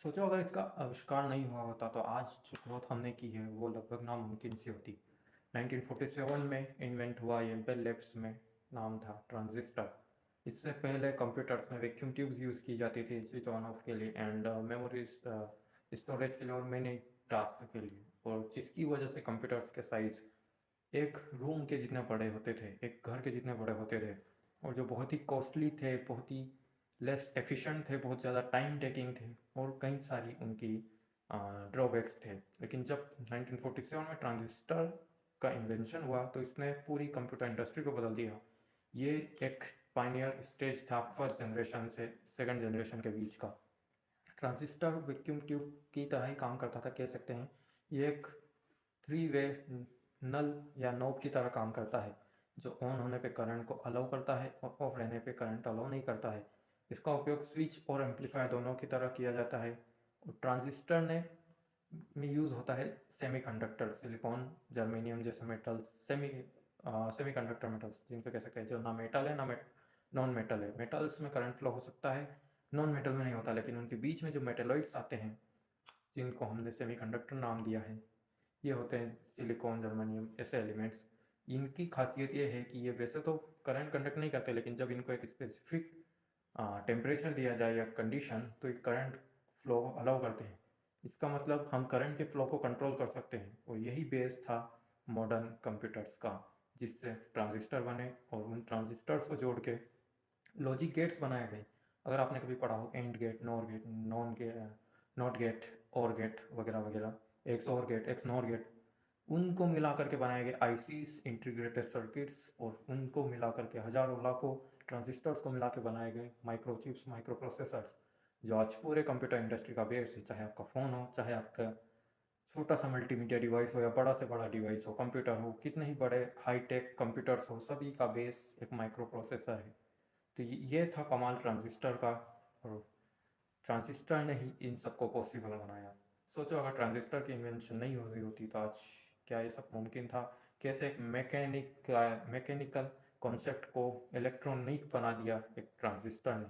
सोचो अगर इसका आविष्कार नहीं हुआ होता तो आज जो ग्रोथ हमने की है वो लगभग नामुमकिन सी होती। 1947 में इन्वेंट हुआ ये बेल लैब्स में, नाम था ट्रांजिस्टर। इससे पहले कंप्यूटर्स में वैक्यूम ट्यूब्स यूज़ की जाती थी स्विच ऑन ऑफ के लिए एंड मेमोरी स्टोरेज के लिए और मैनी टास्क के लिए, और जिसकी वजह से कंप्यूटर्स के साइज़ एक रूम के जितने बड़े होते थे, एक घर के जितने बड़े होते थे, और जो बहुत ही कॉस्टली थे, बहुत ही लेस एफिशिएंट थे, बहुत ज़्यादा टाइम टेकिंग थे, और कई सारी उनकी ड्रॉबैक्स थे। लेकिन जब 1947 में ट्रांजिस्टर का इन्वेंशन हुआ तो इसने पूरी कंप्यूटर इंडस्ट्री को बदल दिया। ये एक पायनियर स्टेज था फर्स्ट जनरेशन से सेकंड जनरेशन के बीच का। ट्रांजिस्टर वैक्यूम ट्यूब की तरह ही काम करता था, कह सकते हैं। ये एक थ्री वे नल या नॉब की तरह काम करता है, जो ऑन होने पे करंट को अलाउ करता है और ऑफ रहने पे करंट अलाउ नहीं करता है। इसका उपयोग स्विच और एम्पलीफायर दोनों की तरह किया जाता है। और ट्रांजिस्टर ने में यूज़ होता है सेमीकंडक्टर, सिलिकॉन, जर्मेनियम जैसे मेटल्स, सेमीकंडक्टर मेटल्स जिनको कह सकते हैं, जो ना मेटल है ना नॉन मेटल है। मेटल्स में करंट फ्लो हो सकता है, नॉन मेटल में नहीं होता, लेकिन उनके बीच में जो मेटेलॉइड्स आते हैं जिनको हमने सेमीकंडक्टर नाम दिया है, ये होते हैं सिलिकॉन, जर्मेनियम ऐसे एलिमेंट्स। इनकी खासियत ये है कि ये वैसे तो करंट कंडक्ट नहीं करते, लेकिन जब इनको एक स्पेसिफिक टेम्परेचर दिया जाए या कंडीशन तो ये करंट फ्लो अलाउ करते हैं। इसका मतलब हम करंट के फ्लो को कंट्रोल कर सकते हैं, और यही बेस था मॉडर्न कंप्यूटर्स का, जिससे ट्रांजिस्टर बने और उन ट्रांजिस्टर्स को जोड़ के लॉजिक गेट्स बनाए गए। अगर आपने कभी पढ़ा हो AND gate, NOR gate, NOT gate, और गेट वगैरह वगैरह, एक्स और गेट, एक्स नॉर गेट, उनको मिला करके बनाए गए आईसीज, इंटीग्रेटेड सर्किट्स, और उनको मिला करके हज़ारों लाखों ट्रांजिस्टर्स को मिला के बनाए गए माइक्रोचिप्स, माइक्रो प्रोसेसर्स, जो आज पूरे कंप्यूटर इंडस्ट्री का बेस है। चाहे आपका फ़ोन हो, चाहे आपका छोटा सा मल्टीमीडिया डिवाइस हो या बड़ा से बड़ा डिवाइस हो, कंप्यूटर हो, कितने ही बड़े हाईटेक कंप्यूटर्स हो, सभी का बेस एक माइक्रो प्रोसेसर है। तो ये था कमाल ट्रांजिस्टर का, और ट्रांजिस्टर ने ही इन सबको पॉसिबल बनाया। सोचो अगर ट्रांजिस्टर की इन्वेंशन नहीं हो रही होती तो आज क्या ये सब मुमकिन था? कैसे एक मैकेनिकल कॉन्सेप्ट को इलेक्ट्रॉनिक बना दिया एक ट्रांजिस्टर ने।